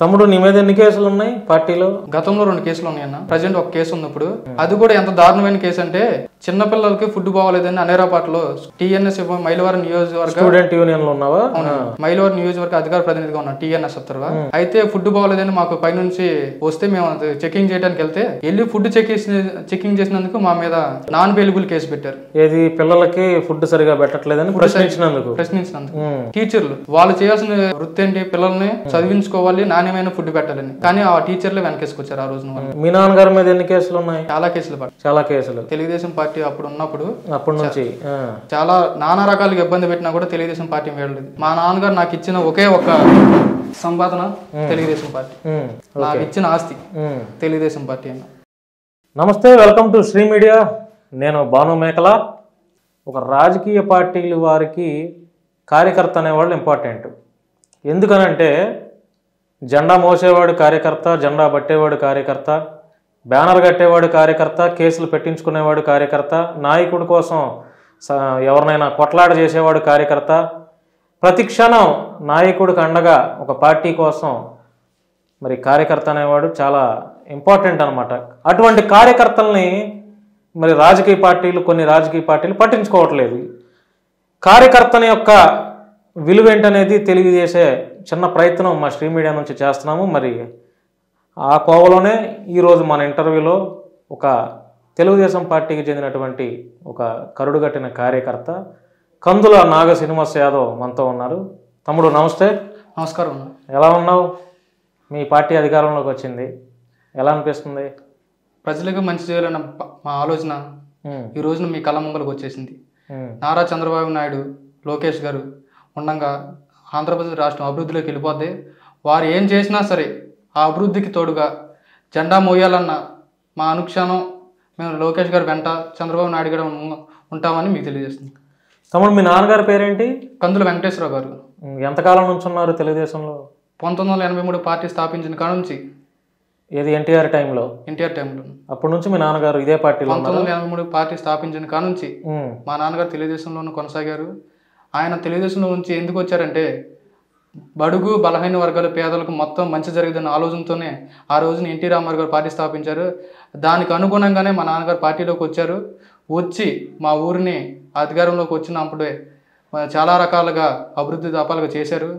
తమ్ముడు నీ మీద ఎన్ని కేసులు ఉన్నాయి పార్టీలో? గతంలో 2 కేసులు ఉన్నాయన్న. ప్రజెంట్ ఒక కేసు ఉంది ఇప్పుడు. అది కూడా ఎంత దారుణమైన కేసు అంటే చిన్నపిల్లలకి ఫుడ్ బాగోలేదని అనేరాపాటలో టీఎన్ఎస్ మైలవరం నియోజకవర్గ స్టూడెంట్ యూనియన్ లో ఉన్నావా? మైలవరం నియోజకవర్గ అధికార ప్రతినిధిగా ఉన్నాను టీఎన్ఎస్ ఉత్తర్వా. అయితే ఫుడ్ బాగోలేదని మాకు పైనుంచి వస్తే మేము చెకింగ్ చేయడానికి వెళ్తే వెళ్ళి ఫుడ్ చెకింగ్ చేసినందుకు మా మీద నాన్ బెయిలబుల్ కేసు పెట్టారు. ఏది పిల్లలకి ఫుడ్ సరిగా పెట్టట్లేదని ప్రశ్నించినందుకు. టీచర్లు వాళ్ళు చేయాల్సిన వృత్తి ఏంటి? పిల్లల్ని చదివించుకోవాలి, నాణ్యమైన ఫుడ్ పెట్టాలని. కానీ ఆ టీచర్లు వెనకేసుకొచ్చారు ఆ రోజున. మీ నాన్నగారి మీద ఎన్ని కేసులు ఉన్నాయి? చాలా కేసులు పడ్డాయి. చాలా కేసులు. తెలుగుదేశం పార్టీ అప్పుడు ఉన్నప్పుడు అప్పటి నుంచి చాలా నానా రకాలుగా ఇబ్బంది పెట్టినా కూడా తెలుగుదేశం పార్టీ వేయలేదు. మా నాన్నగారు నాకు ఇచ్చిన ఒకే ఒక సంపాదన తెలుగుదేశం పార్టీ, నాకు ఇచ్చిన ఆస్తి తెలుగుదేశం పార్టీ అన్న. నమస్తే, వెల్కమ్ టు శ్రీ మీడియా. నేను భాను మేకల. ఒక రాజకీయ పార్టీల వారికి కార్యకర్త అనేవాళ్ళు ఇంపార్టెంట్. ఎందుకనంటే జెండా మోసేవాడు కార్యకర్త, జెండా పట్టేవాడు కార్యకర్త, బ్యానర్ కట్టేవాడు కార్యకర్త, కేసులు పెట్టించుకునేవాడు కార్యకర్త, నాయకుడి కోసం ఎవరినైనా కొట్లాట చేసేవాడు కార్యకర్త. ప్రతి క్షణం నాయకుడికి అండగా ఒక పార్టీ కోసం మరి కార్యకర్త అనేవాడు చాలా ఇంపార్టెంట్ అనమాట. అటువంటి కార్యకర్తల్ని మరి కొన్ని రాజకీయ పార్టీలు పట్టించుకోవట్లేదు. కార్యకర్తని యొక్క విలువేంటనేది తెలియజేసే చిన్న ప్రయత్నం మా శ్రీ మీడియా నుంచి చేస్తున్నాము. మరి ఆ కోవలోనే ఈరోజు మన ఇంటర్వ్యూలో ఒక తెలుగుదేశం పార్టీకి చెందినటువంటి ఒక కరుడుగట్టిన కార్యకర్త కందుల నాగ శ్రీనివాస్ యాదవ్ మనతో ఉన్నారు. తమ్ముడు నమస్తే. నమస్కారం. ఎలా ఉన్నావు? మీ పార్టీ అధికారంలోకి వచ్చింది, ఎలా అనిపిస్తుంది? ప్రజలకు మంచి చేయాలన్న మా ఆలోచన ఈ రోజున మీ కళ్ళ ముంగలకు వచ్చేసింది. నారా చంద్రబాబు నాయుడు, లోకేష్ గారు ఉండగా ఆంధ్రప్రదేశ్ రాష్ట్రం అభివృద్ధిలోకి వెళ్ళిపోద్ది. వారు ఏం చేసినా సరే ఆ అభివృద్ధికి తోడుగా జెండా మోయాలన్న మా అనుక్షణం మేము లోకేష్ గారు వెంట, చంద్రబాబు నాయుడు గారు ఉంటామని మీకు తెలియజేస్తుంది. తమ్ముడు మీ నాన్నగారి పేరేంటి? కందుల వెంకటేశ్వరరావు గారు. ఎంతకాలం నుంచి ఉన్నారు తెలుగుదేశంలో? 1983 పార్టీ స్థాపించిన కాడ నుంచి. ఏది ఎన్టీఆర్ టైంలో? ఎన్టీఆర్ టైంలో. అప్పటి నుంచి మీ నాన్నగారు ఇదే పార్టీలో? 1983 పార్టీ స్థాపించిన కాడ నుంచి మా నాన్నగారు తెలుగుదేశంలోనూ కొనసాగారు. ఆయన తెలుగుదేశంలో నుంచి ఎందుకు వచ్చారంటే బడుగు బలహీన వర్గాల పేదలకు మొత్తం మంచి జరిగిందన్న ఆలోచనతోనే ఆ రోజున ఎన్టీ రామారావు గారు పార్టీ స్థాపించారు. దానికి అనుగుణంగానే మా నాన్నగారు పార్టీలోకి వచ్చారు. వచ్చి మా ఊరిని అధికారంలోకి వచ్చినప్పుడే చాలా రకాలుగా అభివృద్ధి దాపాలుగా చేశారు.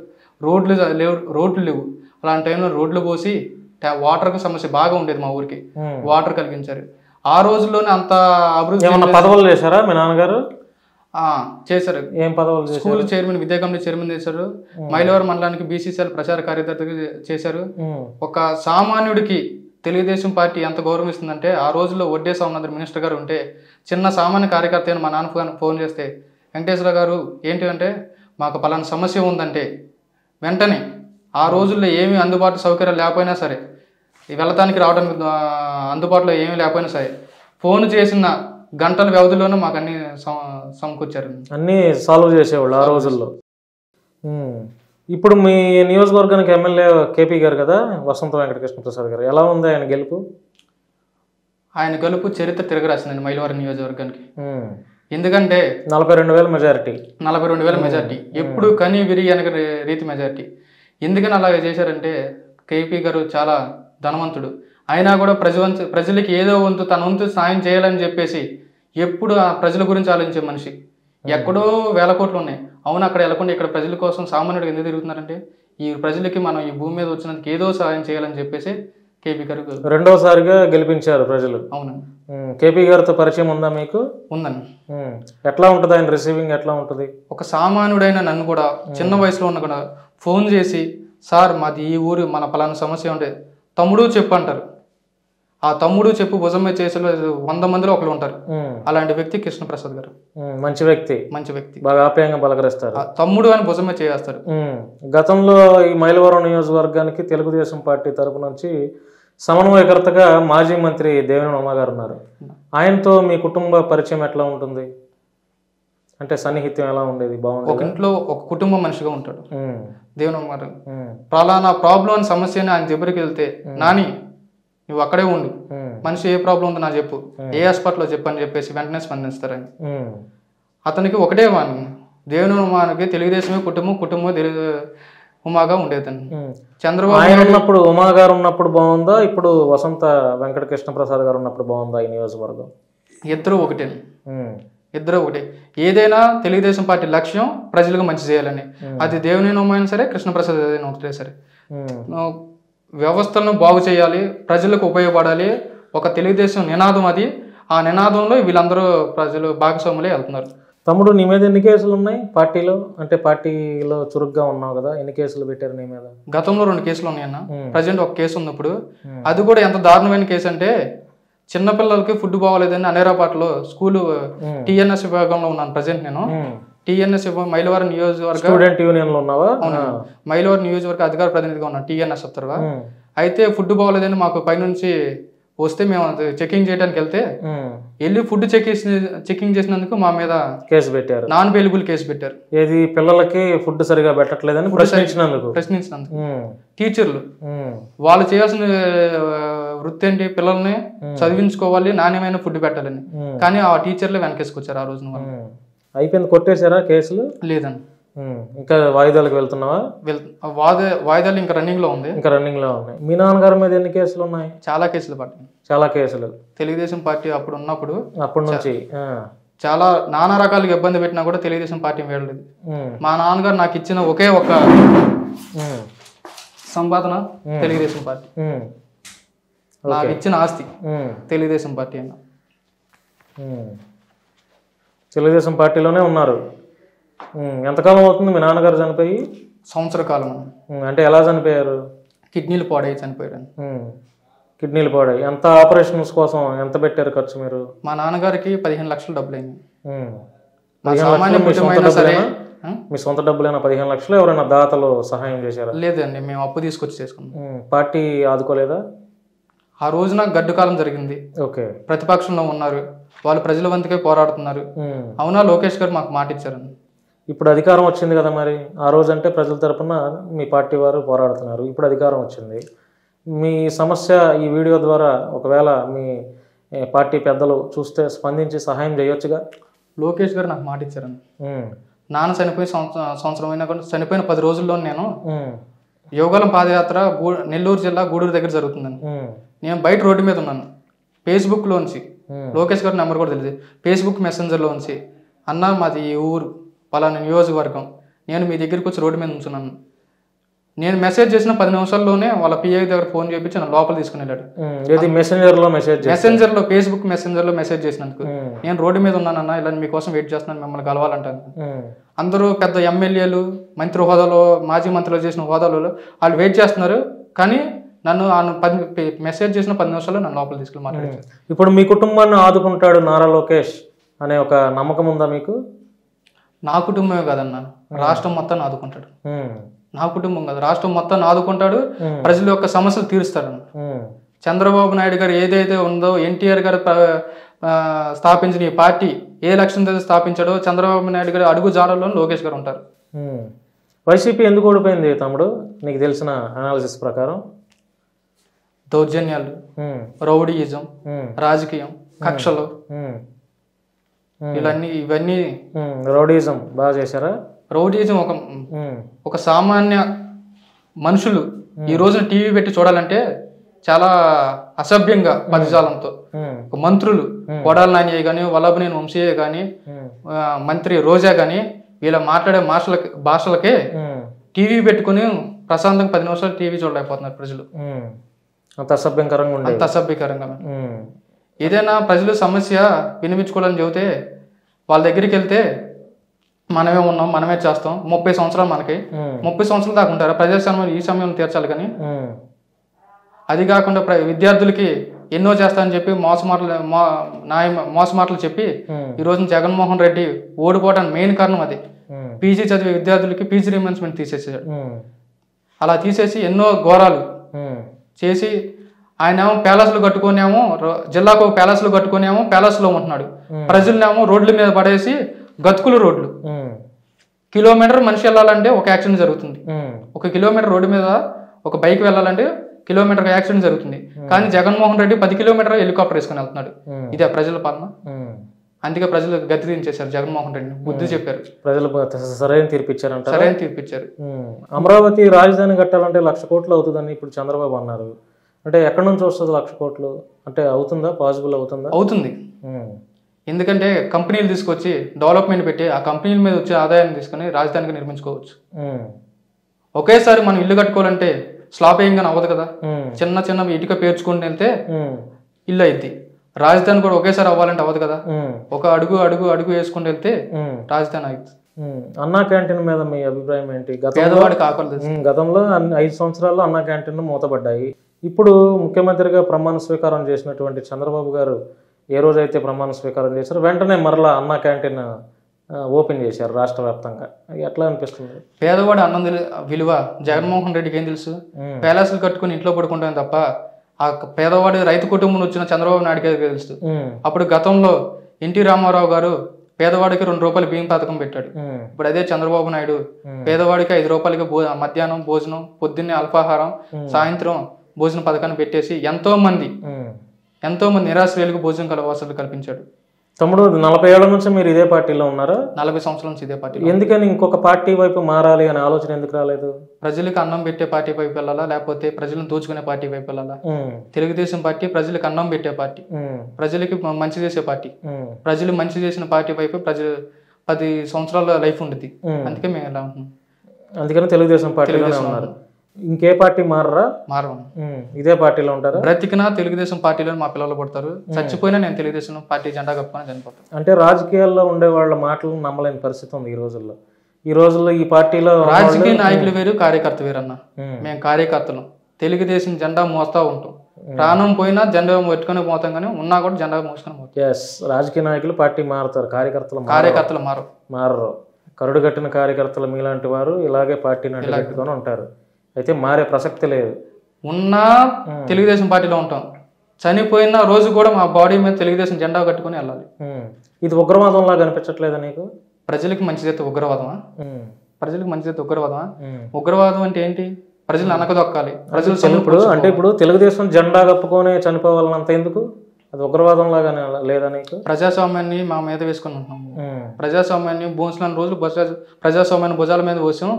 రోడ్లు లేవు. అలాంటి టైంలో రోడ్లు పోసి వాటర్కి సమస్య బాగా ఉండేది, మా ఊరికి వాటర్ కలిగించారు. ఆ రోజుల్లోనే అంత అభివృద్ధి. పదవులు చేశారా మీ నాన్నగారు? చేశారు. ఏం పదవులు? స్కూల్ చైర్మన్, విద్యా కమిటీ చైర్మన్ చేశారు. మైలవరం మండలానికి బీసీసీఎల్ ప్రచార కార్యదర్శిగా చేశారు. ఒక సామాన్యుడికి తెలుగుదేశం పార్టీ ఎంత గౌరవిస్తుందంటే ఆ రోజుల్లో వడ్డే సోమనాథ్ మినిస్టర్ గారు ఉంటే చిన్న సామాన్య కార్యకర్త అయిన మా నాన్న ఫోన్ చేస్తే వెంకటేశ్వర గారు ఏంటి అంటే మాకు పలానా సమస్య ఉందంటే వెంటనే ఆ రోజుల్లో ఏమీ అందుబాటు సౌకర్యాలు లేకపోయినా సరే, వెళ్ళటానికి రావడానికి అందుబాటులో ఏమీ లేకపోయినా సరే ఫోన్ చేసిన గంటల వ్యవధిలోనే మాకు అన్ని సమకూర్చారు, అన్నీ సాల్వ్ చేసేవాళ్ళు ఆ రోజుల్లో. ఇప్పుడు మీ నియోజకవర్గానికి ఎమ్మెల్యే కేపీ గారు కదా, వసంత వెంకటకృష్ణ ప్రసాద్ గారు, ఎలా ఉంది ఆయన గెలుపు? ఆయన గెలుపు చరిత్ర తిరగరాసిందండి మైలవరం నియోజకవర్గానికి. ఎందుకంటే 42,000 మెజారిటీ. 42,000 మెజారిటీ, ఎప్పుడు కని విరిగి వెనక రీతి మెజారిటీ. ఎందుకని అలాగే చేశారంటే కేపీ గారు చాలా ధనవంతుడు. అయినా కూడా ప్రజలకి ఏదో వంతు తన వంతు సాయం చేయాలని చెప్పేసి ఎప్పుడు ఆ ప్రజల గురించి ఆలోచించే మనిషి. ఎక్కడో వేల కోట్లు ఉన్నాయి, అవును అక్కడ వెళ్ళకుండా ఇక్కడ ప్రజల కోసం సామాన్యుడికి ఎందుకు తిరుగుతున్నారంటే ఈ ప్రజలకి మనం ఈ భూమి మీద వచ్చినందుకు ఏదో సాయం చేయాలని చెప్పేసి కేపీ గారు రెండోసారిగా గెలిపించారు ప్రజలు. అవునండి. కేపీ గారితో పరిచయం ఉందా మీకు? ఉందండి. ఎట్లా ఉంటుంది ఆయన రిసీవింగ్? ఎట్లా ఉంటుంది? ఒక సామాన్యుడైన నన్ను కూడా చిన్న వయసులో ఉన్న కూడా ఫోన్ చేసి సార్ మాది ఈ ఊరు, మన పలానా సమస్య ఉంటే తమ్ముడు చెప్పు అంటారు. ఆ తమ్ముడు చెప్పు భుజమే చేసే 100 మందిలో ఒకరు ఉంటారు. అలాంటి వ్యక్తి కృష్ణప్రసాద్ గారు. మంచి వ్యక్తి, బాగా ఆప్యాయంగా పలకరిస్తారు. తమ్ముడు అని భుజమే చేస్తారు. గతంలో ఈ మైలవరం నియోజకవర్గానికి తెలుగుదేశం పార్టీ తరపు నుంచి సమన్వయకర్తగా మాజీ మంత్రి దేవినేని ఉమా గారు ఉన్నారు. ఆయనతో మీ కుటుంబ పరిచయం ఎట్లా ఉంటుంది? అంటే సన్నిహిత్యం ఎలా ఉండేది? బాగుంది. ఒక ఇంట్లో ఒక కుటుంబ మనిషిగా ఉంటాడు దేవినేని ఉమా గారు. పలానా ప్రాబ్లం అని సమస్యని ఆయన దగ్గరికి వెళ్తే నాని నువ్వు అక్కడే ఉండు, మనిషి ఏ ప్రాబ్లం ఉందో నా చెప్పు, ఏ హాస్పిటల్లో చెప్పని చెప్పేసి వెంటనే స్పందిస్తారని. అతనికి ఒకటే వాణి, దేవినేని ఉమాకి తెలుగుదేశమే కుటుంబం ఉమాగా ఉండేదండి. ఉమ్. చంద్రబాబు ఆయన ఉన్నప్పుడు ఉమా గారు ఉన్నప్పుడు బాగుందా, ఇప్పుడు వసంత వెంకట కృష్ణ ప్రసాద్ గారు ఉన్నప్పుడు బాగుందా ఈ నియోజకవర్గం? ఇద్దరు ఒకటే, ఉమ్. ఇద్దరు ఒకటే. ఏదైనా తెలుగుదేశం పార్టీ లక్ష్యం ప్రజలకు మంచి చేయాలని. అది దేవుని నమ్మైనా సరే, కృష్ణప్రసాద్ ఏదైనా ఒకటే సరే. ఉమ్. వ్యవస్థలను బాగు చేయాలి, ప్రజలకు ఉపయోగపడాలి, ఒక తెలుగుదేశం నినాదం అది. ఆ నినాదంలో వీళ్ళందరూ ప్రజలు భాగస్వాములే వెళ్తున్నారు. తమ్ముడు, నీ మీద ఎన్ని కేసులు ఉన్నాయి పార్టీలో? అంటే పార్టీలో చురుగ్గా ఉన్నావు కదా, ఎన్ని కేసులు పెట్టారు నీ మీద? గతంలో 2 కేసులు ఉన్నాయన్న. ప్రజెంట్ ఒక కేసు ఉంది ఇప్పుడు. అది కూడా ఎంత దారుణమైన కేసు అంటే, చిన్నపిల్లలకి ఫుడ్ బాగోలేదని అనేరాపాటలో స్కూలు టీఎన్ఎస్ విభాగంలో ఉన్నాను ప్రజెంట్ నేను. టీఎన్ఎస్ మైలవరం నియోజకవర్గ స్టూడెంట్ యూనియన్ లో ఉన్నావా? మైలవరం నియోజకవర్గ అధికార ప్రతినిధిగా ఉన్నాను టీఎన్ఎస్ ఉత్తర్వా. అయితే ఫుడ్ బాగోలేదని మాకు పైనుంచి వస్తే మేము చెకింగ్ చేయడానికి వెళ్తే వెళ్ళి ఫుడ్ చెకింగ్ చేసినందుకు మా మీద కేసు పెట్టారు, నాన్ అవైలబుల్ కేసు పెట్టారు. ఏది పిల్లలకి ఫుడ్ సరిగా పెట్టట్లేదని ప్రశ్నించినందుకు. టీచర్లు వాళ్ళు చేయాల్సిన వృత్తి ఏంటి? పిల్లల్ని చదివించుకోవాలి, నాణ్యమైన ఫుడ్ పెట్టాలని. కానీ ఆ టీచర్లే వెనకేసుకొచ్చారు ఆ రోజున. అయిపోయింది, కొట్టేశారా కేసులు? లేదండి, ఇంకా వాయిదాలకు వెళ్తున్నావా? వాయిదాలు ఇంకా రన్నింగ్ లో ఉంది. ఇంకా రన్నింగ్ లో ఉన్నాయి. మీ నాన్నగారి మీద ఎన్ని కేసులు ఉన్నాయి? చాలా కేసులు పడ్డాయి. చాలా కేసులు. తెలుగుదేశం పార్టీ అప్పుడు ఉన్నప్పుడు అప్పటి నుంచి చాలా నానా రకాలుగా ఇబ్బంది పెట్టినా కూడా తెలుగుదేశం పార్టీ వేయలేదు. మా నాన్నగారు నాకు ఇచ్చిన ఒకే ఒక సంపాదన తెలుగుదేశం పార్టీ. నాకు ఇచ్చిన ఆస్తి తెలుగుదేశం పార్టీ అయినా. తెలుగుదేశం పార్టీలోనే ఉన్నారు. ఎంతకాలం అవుతుంది మీ నాన్నగారు చనిపోయి? సంవత్సర కాలం. అంటే ఎలా చనిపోయారు? కిడ్నీలు పాడై చనిపోయారు. కిడ్నీలు పాడాయి. ఎంత ఆపరేషన్స్ కోసం ఎంత పెట్టారు ఖర్చు మీరు? మా నాన్నగారికి 15 లక్షలు డబ్బులు అయింది. మీ సొంత డబ్బులైనా 15 లక్షలు? ఎవరైనా దాతలు సహాయం చేశారా? లేదండి, మేము అప్పు తీసుకొచ్చి చేసుకున్నాం. పార్టీ ఆదుకోలేదా? ఆ రోజున గడ్డు కాలం జరిగింది. ఓకే. ప్రతిపక్షంలో ఉన్నారు వాళ్ళు, ప్రజల వంతుకే పోరాడుతున్నారు. అవునా, లోకేష్ గారు మాకు మాట ఇచ్చారని. ఇప్పుడు అధికారం వచ్చింది కదా, మరి ఆ రోజు అంటే ప్రజల తరపున మీ పార్టీ వారు పోరాడుతున్నారు. ఇప్పుడు అధికారం వచ్చింది, మీ సమస్య ఈ వీడియో ద్వారా ఒకవేళ మీ పార్టీ పెద్దలు చూస్తే స్పందించి సహాయం చేయొచ్చుగా? లోకేష్ గారు నాకు మాట ఇచ్చారని. నాన్న చనిపోయి సంవత్సరం అయినా కూడా చనిపోయిన 10 రోజుల్లో నేను యోగాలం పాదయాత్ర నెల్లూరు జిల్లా గూడూరు దగ్గర జరుగుతుందని నేను బయట రోడ్డు మీద ఉన్నాను. ఫేస్బుక్లోంచి లోకేష్ గారి నెంబర్ కూడా తెలియదు. ఫేస్బుక్ మెసెంజర్లోంచి, అన్న మాది ఈ ఊరు పలానా నియోజకవర్గం, నేను మీ దగ్గరికి వచ్చి రోడ్డు మీద ఉంచున్నాను. నేను మెసేజ్ చేసిన 10 నిమిషాల్లోనే వాళ్ళ పిఐ దగ్గర ఫోన్ చేయించి నన్ను లోపల తీసుకుని వెళ్ళాడు. మెసెంజర్లో ఫేస్బుక్ మెసెంజర్లో మెసేజ్ చేసినందుకు నేను రోడ్డు మీద ఉన్నానన్నా, ఇలా మీకోసం వెయిట్ చేస్తున్నాను, మిమ్మల్ని కలవాలంటాను. అందరూ పెద్ద ఎమ్మెల్యేలు, మంత్రి హోదాలో, మాజీ మంత్రులు చేసిన హోదాలో వాళ్ళు వెయిట్ చేస్తున్నారు. కానీ నన్ను మెసేజ్ చేసిన 10 నిమిషాల్లో నన్ను లోపల తీసుకెళ్ళి మాట్లాడారు. ఇప్పుడు మీ కుటుంబాన్ని ఆదుకుంటాడు నారా లోకేష్ అనే ఒక నమ్మకం ఉందా మీకు? నా కుటుంబమే కాదన్నా, రాష్ట్రం మొత్తాన్ని ఆదుకుంటాడు. నా కుటుంబం కాదు, రాష్ట్రం మొత్తాన్ని ఆదుకుంటాడు. ప్రజల యొక్క సమస్యలు తీరుస్తాడు. చంద్రబాబు నాయుడు గారు ఏదైతే ఉందో, ఎన్టీఆర్ గారు స్థాపించిన ఈ పార్టీ ఏ లక్ష్యంతో స్థాపించాడో చంద్రబాబు నాయుడు గారు అడుగు జాడల్లో లోకేష్ గారు ఉంటారు. వైసీపీ ఎందుకు ఓడిపోయింది తమ్ముడు నీకు తెలిసిన అనాలిసిస్ ప్రకారం? దౌర్జన్యాలు, రౌడీయిజం, రాజకీయం, కక్షలు, ఇవన్నీ. రౌడీయిజం బాగా చేశారా? రౌడీయిజం ఒక సామాన్య మనుషులు ఈ రోజున టీవీ పెట్టి చూడాలంటే చాలా అసభ్యంగా పదజాలంతో మంత్రులు కొడాల నాని కానీ, వల్లభనేని వంశీయే కానీ, మంత్రి రోజా కానీ వీళ్ళ మాట్లాడే భాషలకే టీవీ పెట్టుకుని ప్రశాంతంగా 10 నిమిషాలు టీవీ చూడలేకపోతున్నారు ప్రజలు. అంత అసభ్యంకరంగా. ఏదైనా ప్రజలు సమస్య వినిపించుకోవాలని చెబితే వాళ్ళ దగ్గరికి వెళ్తే మనమే ఉన్నాం, మనమే చేస్తాం, 30 సంవత్సరాలు మనకి 30 సంవత్సరాలు దాకా ఉంటారు ప్రజాస్వామ్యం, ఈ సమయం తీర్చాలి. కానీ అది కాకుండా విద్యార్థులకి ఎన్నో చేస్తానని చెప్పి మోస మాటలు చెప్పి ఈ రోజున జగన్మోహన్ రెడ్డి ఓడిపోవడానికి మెయిన్ కారణం అది. పీజీ చదివే విద్యార్థులకి పీజీ రిమెన్స్మెంట్ తీసేసాడు. అలా తీసేసి ఎన్నో ఘోరాలు చేసి ఆయన ఏమో ప్యాలెస్లు కట్టుకునేమో, జిల్లాకు ప్యాలెస్లు కట్టుకునేమో ప్యాలెస్లో ఉంటున్నాడు. ప్రజలనేమో రోడ్ల మీద పడేసి గతుకులు రోడ్లు. కిలోమీటర్ మనిషి వెళ్ళాలంటే ఒక యాక్సిడెంట్ జరుగుతుంది. 1 కిలోమీటర్ రోడ్డు మీద ఒక బైక్ వెళ్ళాలంటే కిలోమీటర్ యాక్సిడెంట్ జరుగుతుంది. కానీ జగన్మోహన్ రెడ్డి 10 కిలోమీటర్ హెలికాప్టర్ వేసుకుని వెళ్తున్నాడు. ఇదే ప్రజల పాలన? అందుకే ప్రజలు గద్దెదించేశారు జగన్మోహన్ రెడ్డిని, బుద్ధి చెప్పారు, ప్రజలు సరైన తీర్పు ఇచ్చారంట. సరైన తీర్పు ఇచ్చారు. అమరావతి రాజధాని కట్టాలంటే 1,00,000 కోట్లు అవుతుందని ఇప్పుడు చంద్రబాబు అన్నారు. అంటే ఎక్కడి నుంచి వస్తుంది 1,00,000 కోట్లు? అంటే అవుతుందా, పాసిబుల్ అవుతుందా? అవుతుంది. ఎందుకంటే కంపెనీలు తీసుకొచ్చి డెవలప్మెంట్ పెట్టి ఆ కంపెనీల మీద వచ్చే ఆదాయాన్ని తీసుకుని రాజధానికి నిర్మించుకోవచ్చు. ఒకేసారి మనం ఇల్లు కట్టుకోవాలంటే స్లాబ్ వేయంగానే అవ్వదు కదా, చిన్న చిన్న ఇటుక పేర్చుకుని వెళ్తే ఇల్లు అయింది. రాజధాని కూడా ఒకేసారి అవ్వాలంటే అవ్వదు కదా, ఒక అడుగు అడుగు అడుగు వేసుకుని వెళ్తే రాజధాని అవుతుంది. అన్నా క్యాంటీన్ మీద మీ అభిప్రాయం ఏంటి? పేదవాడికి ఆకలి. గతంలో 5 సంవత్సరాల్లో అన్నా క్యాంటీన్లు మూతపడ్డాయి. ఇప్పుడు ముఖ్యమంత్రిగా ప్రమాణ స్వీకారం చేసినటువంటి చంద్రబాబు గారు ఏ రోజైతే ప్రమాణ స్వీకారం చేశారో వెంటనే మరలా అన్నా క్యాంటీన్ ఓపెన్ చేశారు రాష్ట్ర వ్యాప్తంగా. ఎట్లా అనిపిస్తుంది? పేదవాడి అన్నం విలువ జగన్మోహన్ రెడ్డికి ఏం తెలుసు? ప్యాలెస్లు కట్టుకుని ఇంట్లో పడుకుంటాను తప్ప ఆ పేదవాడి రైతు కుటుంబం వచ్చిన చంద్రబాబు నాయుడుకి తెలుసు. అప్పుడు గతంలో ఎన్టీ రామారావు గారు పేదవాడికి 2 రూపాయలు బియ్యం పథకం పెట్టాడు. ఇప్పుడు అదే చంద్రబాబు నాయుడు పేదవాడికి 5 రూపాయలకి మధ్యాహ్నం భోజనం, పొద్దున్నే అల్పాహారం, సాయంత్రం భోజన పథకాన్ని పెట్టేసి ఎంతో మంది నిరాశ్రయులకు భోజనం వసతులు కల్పించాడు. తమ్ముడు, 40 ఏళ్ల నుంచి మీరు ఇదే పార్టీలో ఉన్నారా? 40 సంవత్సరాల నుంచి ఇదే పార్టీ. ఎందుకని ఇంకొక పార్టీ వైపు మారాలి అనే ఆలోచన ఎందుకు రాలేదు? ప్రజలకు అన్నం పెట్టే పార్టీ వైపు వెళ్ళాలా, లేకపోతే ప్రజలను దోచుకునే పార్టీ వైపు వెళ్ళాలా? తెలుగుదేశం పార్టీ ప్రజలకు అన్నం పెట్టే పార్టీ, ప్రజలకి మంచి చేసే పార్టీ. ప్రజలు మంచి చేసిన పార్టీ వైపు ప్రజలు 10 సంవత్సరాల లైఫ్ ఉంటుంది. అందుకే మేము ఎలా ఉంటున్నాం. అందుకని తెలుగుదేశం పార్టీలోనే ఉన్నారు. ఇంకే పార్టీ మారరా? మారవం. ఇదే పార్టీలో ఉంటారు. బ్రతికినా తెలుగుదేశం పార్టీలో మా పిల్లలు పడతారు, చచ్చిపోయినా నేను తెలుగుదేశం పార్టీ జెండా కప్పుకొని చనిపోతాను. అంటే రాజకీయాల్లో ఉండే వాళ్ళ మాటలను నమ్మలేని పరిస్థితి ఉంది ఈ రోజుల్లో. ఈ పార్టీలో రాజకీయ నాయకులు వేరు, కార్యకర్త వేరు అన్న. మేము కార్యకర్తలు తెలుగుదేశం జెండా మోస్తా ఉంటాం. ప్రాణం పోయినా జెండా పెట్టుకుని పోతాం, కానీ ఉన్నా కూడా జెండా మోసుకొని పోతాం. రాజకీయ నాయకులు పార్టీ మారుతారు, కార్యకర్తలు మారరు. కరుడు కట్టిన కార్యకర్తలు మీలాంటి వారు ఇలాగే పార్టీని పెట్టుకొని ఉంటారు. అయితే మారే ప్రసక్తి లేదు. ఉన్నా తెలుగుదేశం పార్టీలో ఉంటాం, చనిపోయిన రోజు కూడా మా బాడీ మీద తెలుగుదేశం జెండా కట్టుకుని వెళ్ళాలి. ఇది ఉగ్రవాదం లాగా అనిపించట్లేదా నీకు? ప్రజలకు మంచి చేస్తే ఉగ్రవాదమా? ప్రజలకు మంచి చేస్తే ఉగ్రవాదమా? ఉగ్రవాదం అంటే ఏంటి? ప్రజలు అనకదొక్కాలి. ఇప్పుడు తెలుగుదేశం జెండా కప్పుకొని చనిపోవాలన్నంత ఎందుకు? అది ఉగ్రవాదం లాగా లేదా నీకు? ప్రజాస్వామ్యాన్ని మా మీద వేసుకుని ఉంటున్నాము. ప్రజాస్వామ్యాన్ని భూంచలేని రోజులు ప్రజాస్వామ్యాన్ని భుజాల మీద పోసాం.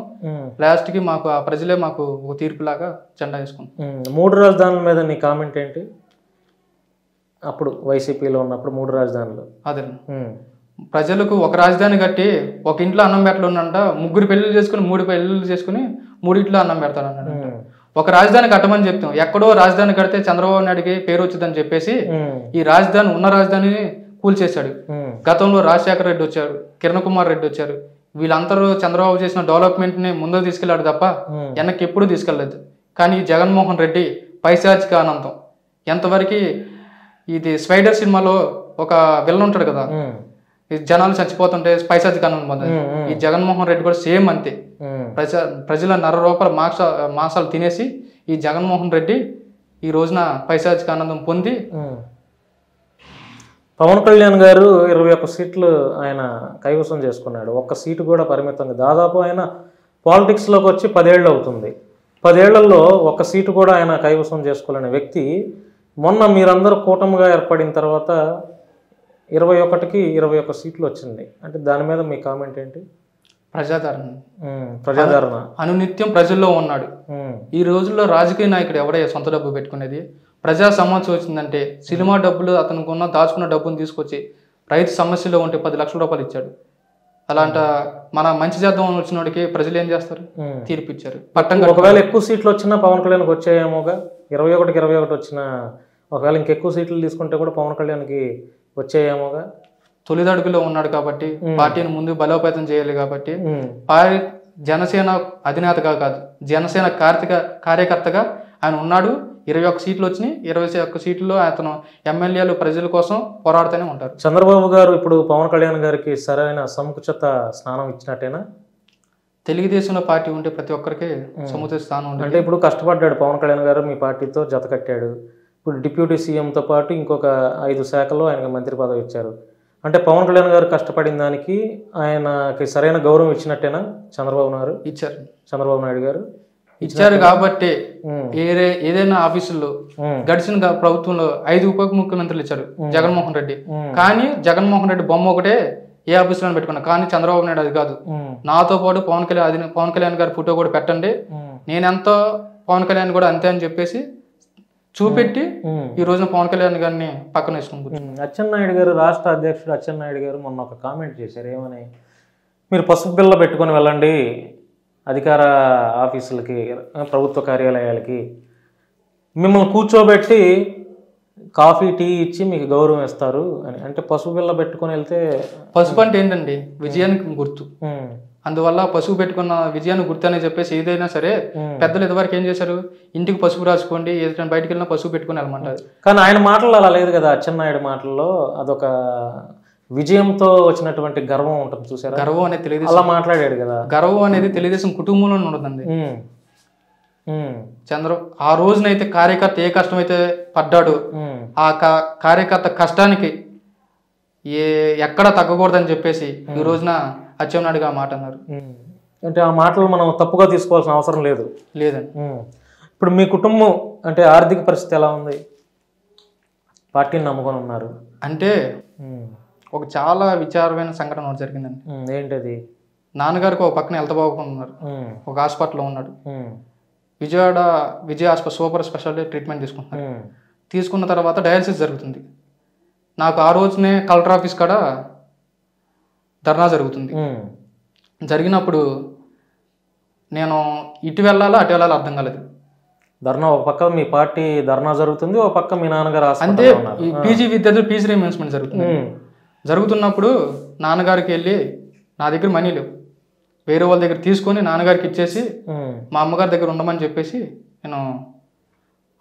లాస్ట్ కి మాకు ఆ ప్రజలే మాకు ఒక తీర్పులాగా జెండా వేసుకున్నాం. 3 రాజధానుల మీద నీ కామెంట్ ఏంటి? అప్పుడు వైసీపీలో ఉన్నప్పుడు 3 రాజధానులు. అదే ప్రజలకు ఒక రాజధాని కట్టి ఒక ఇంట్లో అన్నం పెట్టాలన్నంట, 3 పెళ్లిళ్ళు చేసుకుని 3 పెళ్లిళ్ళు చేసుకుని 3 ఇంట్లో అన్నం పెడతానన్నాడు. ఒక రాజధాని కట్టమని చెప్తాం, ఎక్కడో రాజధాని కడితే చంద్రబాబు నాయుడికి పేరు వచ్చిందని చెప్పేసి ఈ రాజధాని ఉన్న రాజధానిని కూల్చేశాడు. గతంలో రాజశేఖర రెడ్డి వచ్చారు, కిరణ్ కుమార్ రెడ్డి వచ్చారు. వీళ్ళందరూ చంద్రబాబు చేసిన డెవలప్మెంట్ ని ముందుకు తీసుకెళ్లాడు తప్ప వెనక్కి ఎప్పుడూ తీసుకెళ్లేదు. కానీ జగన్మోహన్ రెడ్డి పైశాచిక ఆనందం. ఎంతవరకు ఇది స్పైడర్ సినిమాలో ఒక విలన్ ఉంటాడు కదా, జనాలు చచ్చిపోతుంటే పైశాచిక ఆనందం పొందారు. ఈ జగన్మోహన్ రెడ్డి కూడా సేమ్ అంతే. ప్రజల 1.5 రూపాయల మాంసాలు తినేసి ఈ జగన్మోహన్ రెడ్డి ఈ రోజున పైశాచిక ఆనందం పొంది. పవన్ కళ్యాణ్ గారు 21 సీట్లు ఆయన కైవసం చేసుకున్నాడు. 1 సీటు కూడా పరిమితంగా. దాదాపు ఆయన పాలిటిక్స్లోకి వచ్చి 10 ఏళ్ళు అవుతుంది. 10 ఏళ్లలో 1 సీటు కూడా ఆయన కైవసం చేసుకోలేని వ్యక్తి మొన్న మీరందరూ కూటమిగా ఏర్పడిన తర్వాత 21కి 21 సీట్లు వచ్చింది. అంటే దాని మీద మీ కామెంట్ ఏంటి? ప్రజాదరణ అనునిత్యం ప్రజల్లో ఉన్నాడు. ఈ రోజుల్లో రాజకీయ నాయకుడు ఎవడే సొంత డబ్బు పెట్టుకునేది? ప్రజా సమస్య వచ్చిందంటే సినిమా డబ్బులు అతనికి ఉన్న దాచుకున్న డబ్బును తీసుకొచ్చి రైతు సమస్యలో ఉంటే 10 లక్షల రూపాయలు ఇచ్చాడు. అలాంటి మన మంచి చేద్దాం వచ్చిన వాడికి ప్రజలు ఏం చేస్తారు? తీర్పు ఇచ్చారు. ఒకవేళ ఎక్కువ సీట్లు వచ్చినా పవన్ కళ్యాణ్కి వచ్చాయేమోగా. 21కి 21 వచ్చిన ఒకవేళ ఇంకెక్కువ సీట్లు తీసుకుంటే కూడా పవన్ కళ్యాణ్కి వచ్చాయేమోగా. తొలిదడుగులో ఉన్నాడు కాబట్టి పార్టీని ముందు బలోపేతం చేయాలి కాబట్టి జనసేన అధినేతగా కాదు, జనసేన కార్యకర్తగా ఆయన ఉన్నాడు. 21 సీట్లు వచ్చినాయి. 21 సీట్లలో అతను ఎమ్మెల్యేలు ప్రజల కోసం పోరాడుతూనే ఉంటారు. చంద్రబాబు గారు ఇప్పుడు పవన్ కళ్యాణ్ గారికి సరైన సముచిత స్థానం ఇచ్చినట్టేనా? తెలుగుదేశంలో పార్టీ ఉంటే ప్రతి ఒక్కరికి సముచిత స్థానం ఉంటుంది. అంటే ఇప్పుడు కష్టపడ్డాడు పవన్ కళ్యాణ్ గారు, మీ పార్టీతో జత కట్టాడు. ఇప్పుడు డిప్యూటీ సీఎంతో పాటు ఇంకొక 5 శాఖల్లో ఆయనకు మంత్రి పదవి ఇచ్చారు. అంటే పవన్ కళ్యాణ్ గారు కష్టపడిన దానికి ఆయనకి సరైన గౌరవం ఇచ్చినట్టేనా చంద్రబాబు నాయుడు? ఇచ్చారు. చంద్రబాబు నాయుడు గారు ఇచ్చారు కాబట్టి ఏదైనా ఆఫీసుల్లో గడిచిన ప్రభుత్వంలో 5 ఉప ముఖ్యమంత్రులు ఇచ్చారు జగన్మోహన్ రెడ్డి. కానీ జగన్మోహన్ రెడ్డి బొమ్మ ఒకటే ఏ ఆఫీసులో పెట్టుకున్నా. కానీ చంద్రబాబు నాయుడు అది కాదు. నాతో పాటు పవన్ కళ్యాణ్ గారి ఫోటో కూడా పెట్టండి, నేనెంతో పవన్ కళ్యాణ్ కూడా అంతే అని చెప్పేసి చూపెట్టి ఈ రోజున పవన్ కళ్యాణ్ గారిని పక్కన వేసుకుని అచ్చెన్నాయుడు గారు, రాష్ట్ర అధ్యక్షుడు అచ్చెన్నాయుడు గారు మొన్న ఒక కామెంట్ చేశారు. ఏమని? మీరు పసుపు బిళ్ళ పెట్టుకొని వెళ్ళండి అధికార ఆఫీసులకి, ప్రభుత్వ కార్యాలయాలకి, మిమ్మల్ని కూర్చోబెట్టి కాఫీ టీ ఇచ్చి మీకు గౌరవం ఇస్తారు అని. అంటే పసుపు బిళ్ళ పెట్టుకొని వెళ్తే, పసుపు అంటే ఏంటండి? విజయానికి గుర్తు. అందువల్ల పసుపు పెట్టుకున్న విజయాన్ని గుర్తు అని చెప్పేసి ఏదైనా సరే పెద్దలు ఇదివరకు ఏం చేశారు, ఇంటికి పసుపు రాసుకోండి, ఏదైనా బయటకు వెళ్ళినా పసుపు పెట్టుకుని వెళ్ళమంటారు. కానీ ఆయన మాటల్లో అలా లేదు కదా. అచ్చెన్నాయుడు మాటల్లో అదొక విజయంతో వచ్చినటువంటి గర్వం ఉంటుంది చూసారా. గర్వం అనేది తెలుగుదేశం అలా మాట్లాడాడు కదా. గర్వం అనేది తెలుగుదేశం కుటుంబంలో ఉండదండి. ఆ రోజునైతే కార్యకర్త ఏ కష్టం అయితే పడ్డాడు, ఆ కార్యకర్త కష్టానికి ఎక్కడ తగ్గకూడదని చెప్పేసి ఈ రోజున అచ్చెన్నాయుడుగా ఆ మాట అన్నారు. అంటే ఆ మాటలు మనం తప్పుగా తీసుకోవాల్సిన అవసరం లేదండి. ఇప్పుడు మీ కుటుంబం అంటే ఆర్థిక పరిస్థితి ఎలా ఉంది? పార్టీని నమ్ముకొని ఉన్నారు అంటే ఒక చాలా విచారమైన సంఘటన ఒకటి జరిగిందండి. ఏంటది? నాన్నగారికి ఒక పక్కన హెల్త్ బాగుకుండా ఉన్నారు, ఒక హాస్పిటల్లో ఉన్నాడు. విజయ హాస్పిటల్ సూపర్ స్పెషాలిటీ ట్రీట్మెంట్ తీసుకుంటున్నారు. తీసుకున్న తర్వాత డయాలసిస్ జరుగుతుంది. నాకు ఆ రోజునే కలెక్టర్ ఆఫీస్ కాడ ధర్నా జరుగుతుంది. జరిగినప్పుడు నేను ఇటు వెళ్ళాలా అటు వెళ్ళాలా అర్థం కాలేదు. ధర్నా ఒక పక్క మీ పార్టీ ధర్నా జరుగుతుంది, ఒక పక్క మీ నాన్నగారు అంటే ఈ పీజీ విద్యార్థులు ఫీజు రీఇంబర్స్మెంట్ జరుగుతుంది. జరుగుతున్నప్పుడు నాన్నగారికి వెళ్ళి నా దగ్గర మనీ లేవు, వేరే వాళ్ళ దగ్గర తీసుకొని నాన్నగారికి ఇచ్చేసి మా అమ్మగారి దగ్గర ఉండమని చెప్పేసి నేను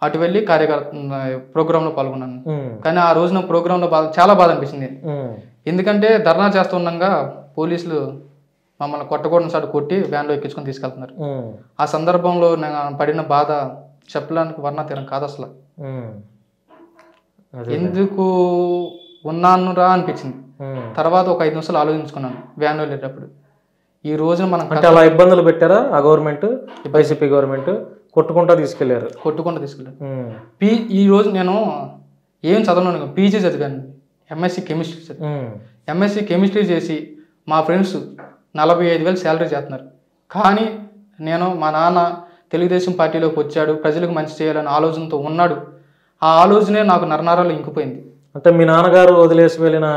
అటు వెళ్ళి ప్రోగ్రాంలో పాల్గొన్నాను. కానీ ఆ రోజున ప్రోగ్రాంలో చాలా బాధ అనిపించింది. ఎందుకంటే ధర్నా చేస్తుండగా పోలీసులు మమ్మల్ని కొట్టకూడని సార్ కొట్టి వ్యాన్లో ఎక్కించుకొని తీసుకెళ్తున్నారు. ఆ సందర్భంలో నేను పడిన బాధ చెప్పడానికి వర్ణాతీరం కాదు అసలు. ఎందుకు ఉన్నానురా అనిపించింది. తర్వాత ఒక 5 నిమిషాలు ఆలోచించుకున్నాను వ్యాన్లో వెళ్ళేటప్పుడు. ఈ రోజున మనం అలా ఇబ్బందులు పెట్టారా ఆ గవర్నమెంట్, వైసీపీ గవర్నమెంట్? కొట్టుకుంటా తీసుకెళ్లారు. ఈ రోజు నేను ఏం చదవను, పీజీ చదివాను, ఎంఎస్సి కెమిస్ట్రీ చదివాను. ఎంఎస్సి కెమిస్ట్రీ చేసి మా ఫ్రెండ్స్ 45,000 శాలరీ చేస్తున్నారు. కానీ మా నాన్న తెలుగుదేశం పార్టీలోకి వచ్చాడు, ప్రజలకు మంచి చేయాలని ఆలోచనతో ఉన్నాడు. ఆ ఆలోచనే నాకు నరనరాలు ఇంకిపోయింది. అంటే మీ నాన్నగారు వదిలేసి వెళ్ళిన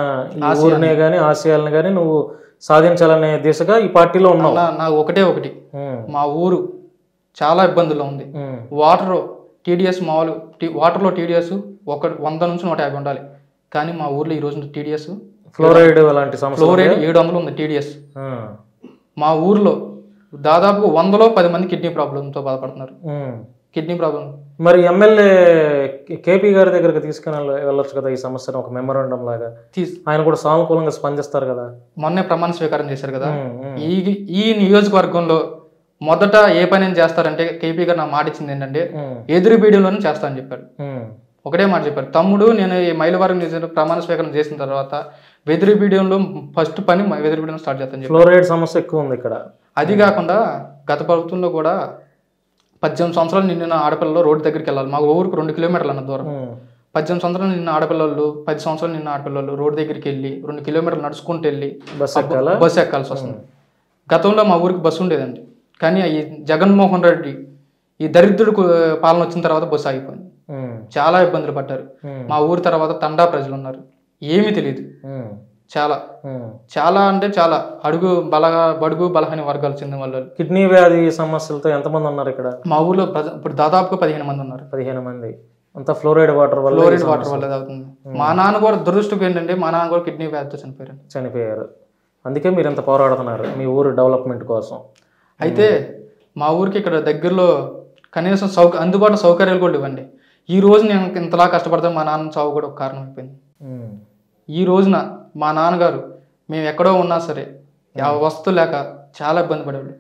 ఊరినే కానీ ఆశయాలను కానీ నువ్వు సాధించాలనే దిశగా ఈ పార్టీలో ఉన్నావు. నాకు ఒకటి మా ఊరు చాలా ఇబ్బందుల్లో ఉంది. టీడీఎస్ మామూలు వాటర్లో టీడీఎస్ 100 నుంచి 150 ఉండాలి. కానీ మా ఊర్లో ఈ రోజు టీడీఎస్ ఫ్లోరైడ్ అలాంటి సమస్య, ఫ్లోరైడ్ 700 ఉంది టీడీఎస్. మా ఊర్లో దాదాపు 100లో 10 మంది కిడ్నీ ప్రాబ్లంతో బాధపడుతున్నారు. Kidney problem. మరి ఎమ్మెల్యే కేపీ గారి దగ్గరకు తీసుకుని వెళ్ళొచ్చు కదా ఈ సమస్యను, ఒక మెమోరాండం లాగా. ఆయన కూడా సానుకూలంగా స్పందిస్తారు కదా. మొన్నే ప్రమాణ స్వీకారం చేశారు కదా. ఈ నియోజకవర్గంలో మొదట ఏ పని చేస్తారంటే కేపీ గారు నా మాట ఇచ్చింది ఏంటంటే ఎదురు బీడీలోనే చేస్తా అని చెప్పారు. ఒకటే మాట చెప్పారు, తమ్ముడు నేను ఈ మైలవరం ప్రమాణ స్వీకారం చేసిన తర్వాత వెదురు బీడియంలో ఫస్ట్ పని వెదురు బీడియం స్టార్ట్ చేస్తాను. ఫ్లోరైడ్ సమస్య ఎక్కువ ఉంది ఇక్కడ. అది కాకుండా గత ప్రభుత్వంలో కూడా 18 సంవత్సరాలు నిండిన ఆడపిల్లలు రోడ్డు దగ్గరికి వెళ్ళాలి. మాకు ఊరికి 2 కిలోమీటర్లు అన్న దూరం. 18 సంవత్సరాలు నిన్న ఆడపిల్లలు 10 సంవత్సరాలు నిన్న ఆడపిల్లలు రోడ్డు దగ్గరికి వెళ్ళి 2 కిలోమీటర్లు నడుచుకుంటూ వెళ్ళి బస్సు ఎక్కాల్సి వస్తుంది. గతంలో మా ఊరికి బస్సు ఉండేదండి. కానీ ఈ జగన్మోహన్ రెడ్డి ఈ దరిద్రుడు పాలన వచ్చిన తర్వాత బస్సు ఆగిపోయింది. చాలా ఇబ్బందులు పడ్డారు. మా ఊరి తర్వాత తండా ప్రజలు ఉన్నారు, ఏమీ తెలియదు. చాలా అంటే చాలా బడుగు బలహీన వర్గాలు చెందిన వాళ్ళు. కిడ్నీ వ్యాధి సమస్యలతో ఎంతమంది ఉన్నారు ఇక్కడ? మా ఊర్లో ఇప్పుడు దాదాపుగా 15 మంది ఉన్నారు. 15 మంది అంతా ఫ్లోరైడ్ వాటర్ వల్ల అవుతుంది. మా నాన్న కూడా దురదృష్టం ఏంటంటే మా నాన్న కూడా కిడ్నీ వ్యాధితో చనిపోయారు. అందుకే మీరు ఎంత పోరాడుతున్నారు మీ ఊరు డెవలప్మెంట్ కోసం. అయితే మా ఊరికి ఇక్కడ దగ్గరలో కనీసం అందుబాటు సౌకర్యాలు కూడా ఇవ్వండి. ఈ రోజు నేను ఇంతలా కష్టపడతాను, మా నాన్న చావు కూడా ఒక కారణం అయిపోయింది. ఈ రోజున మా నాన్నగారు మేము ఎక్కడో ఉన్నా సరే వస్తు లేక చాలా ఇబ్బంది పడేవాళ్ళు.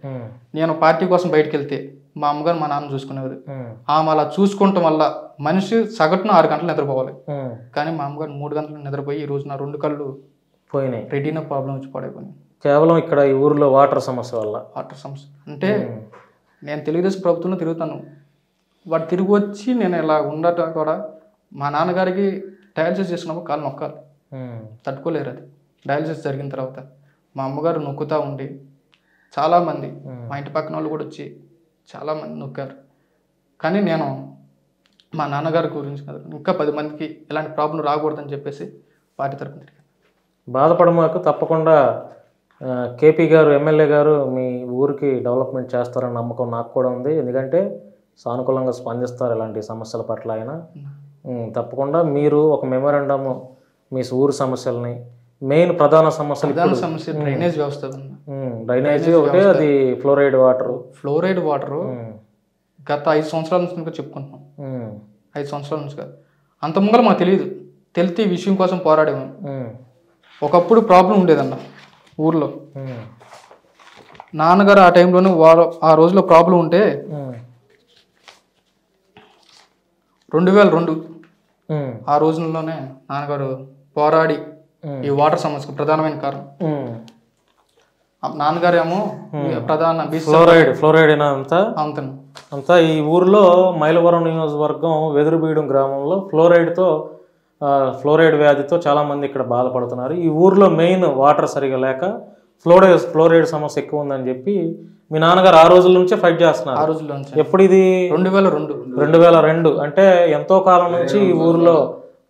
నేను పార్టీ కోసం బయటకు వెళ్తే మా అమ్మగారు మా నాన్న చూసుకునేవారు. ఆమె అలా చూసుకోవటం వల్ల మనిషి సగటున 6 గంటలు నిద్రపోవాలి. కానీ మా అమ్మగారు 3 గంటలు నిద్రపోయి ఈ రోజు నా 2 కళ్ళు పోయినాయి. రెటీనా ప్రాబ్లం వచ్చి పడైపోయినాయి. కేవలం ఇక్కడ ఈ ఊర్లో వాటర్ సమస్య వల్ల. వాటర్ సమస్య అంటే నేను తెలుగుదేశం ప్రభుత్వంలో తిరుగుతాను, వాడు తిరిగి వచ్చి నేను ఇలా ఉండట కూడా మా నాన్నగారికి డయాలసిస్ చేసినప్పుడు కాలు నొక్కాలి, తట్టుకోలేరు. అది డయాలసిస్ జరిగిన తర్వాత మా అమ్మగారు నొక్కుతూ ఉండి చాలామంది మా ఇంటి పక్కన వాళ్ళు కూడా వచ్చి చాలామంది నొక్కారు. కానీ నేను మా నాన్నగారి గురించి కాదు, ఇంకా 10 మందికి ఇలాంటి ప్రాబ్లం రాకూడదని చెప్పేసి పార్టీ తరపున తిరిగాను. బాధపడమాకు, తప్పకుండా కేపీ గారు ఎమ్మెల్యే గారు మీ ఊరికి డెవలప్మెంట్ చేస్తారన్న నమ్మకం నాకు కూడా ఉంది. ఎందుకంటే సానుకూలంగా స్పందిస్తారు ఇలాంటి సమస్యల పట్ల. ఆయన తప్పకుండా మీరు ఒక మెమోరాండమ్ మీ ఊరు సమస్యలని, మెయిన్ ప్రధాన సమస్య డ్రైనేజ్ వ్యవస్థ, డ్రైనేజ్ ఒకటే, అది ఫ్లోరైడ్ వాటరు గత 5 సంవత్సరాల నుంచి చెప్పుకుంటున్నాం. 5 సంవత్సరాల నుంచి కాదు, అంత ముంగల మాకు తెలితే ఈ విషయం కోసం పోరాడేము. ఒకప్పుడు ప్రాబ్లం ఉండేదన్న ఊర్లో, నాన్నగారు ఆ టైంలోనే ఆ రోజులో ప్రాబ్లం ఉంటే 2002 ఆ రోజుల్లోనే నాన్నగారు పోరాడి ఈ వాటర్ సమస్యకు ప్రధానమైన కారణం. నాన్నగారు ఏమో ప్రధాన ఫ్లోరైడ్ అంతను అంతా ఈ ఊర్లో మైలవరం నియోజకవర్గం వెదురుబీడం గ్రామంలో ఫ్లోరైడ్ వ్యాధితో చాలా మంది ఇక్కడ బాధపడుతున్నారు. ఈ ఊర్లో మెయిన్ వాటర్ సరిగా లేక ఫ్లోరైడ్ సమస్య ఎక్కువ ఉందని చెప్పి మీ నాన్నగారు ఆ రోజుల నుంచే ఫైట్ చేస్తున్నారు. ఆ రోజుల్లో ఎప్పుడు ఇది 2002 అంటే ఎంతో కాలం నుంచి ఈ ఊర్లో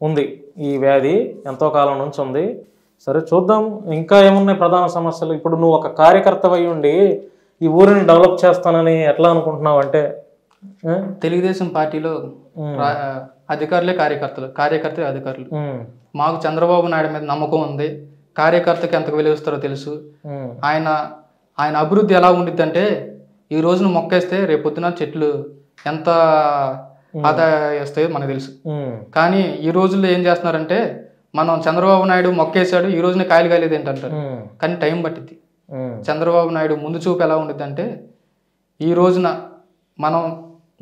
ఉంది ఈ వ్యాధి, ఎంతో కాలం నుంచి ఉంది. సరే చూద్దాం ఇంకా ఏమున్నాయి ప్రధాన సమస్యలు. ఇప్పుడు నువ్వు ఒక కార్యకర్తవై ఉండి ఈ ఊరిని డెవలప్ చేస్తానని ఎట్లా అనుకుంటున్నావు? అంటే తెలుగుదేశం పార్టీలో అధికారులే కార్యకర్తలే అధికారులు. మాకు చంద్రబాబు నాయుడు మీద నమ్మకం ఉంది, కార్యకర్తకి ఎంతకు విలువిస్తారో తెలుసు. ఆయన అభివృద్ధి ఎలా ఉండిద్ది అంటే, ఈ రోజున మొక్కేస్తే రేపొద్దున చెట్లు ఎంత ఆదాయం వస్తాయో మనకు తెలుసు. కానీ ఈ రోజుల్లో ఏం చేస్తున్నారంటే, మనం చంద్రబాబు నాయుడు మొక్కేశాడు, ఈ రోజున కాయలు కాలేదు ఏంటంటారు. కానీ టైం పట్టిద్ది. చంద్రబాబు నాయుడు ముందు చూపు ఎలా ఉండిద్ది అంటే, ఈ రోజున మనం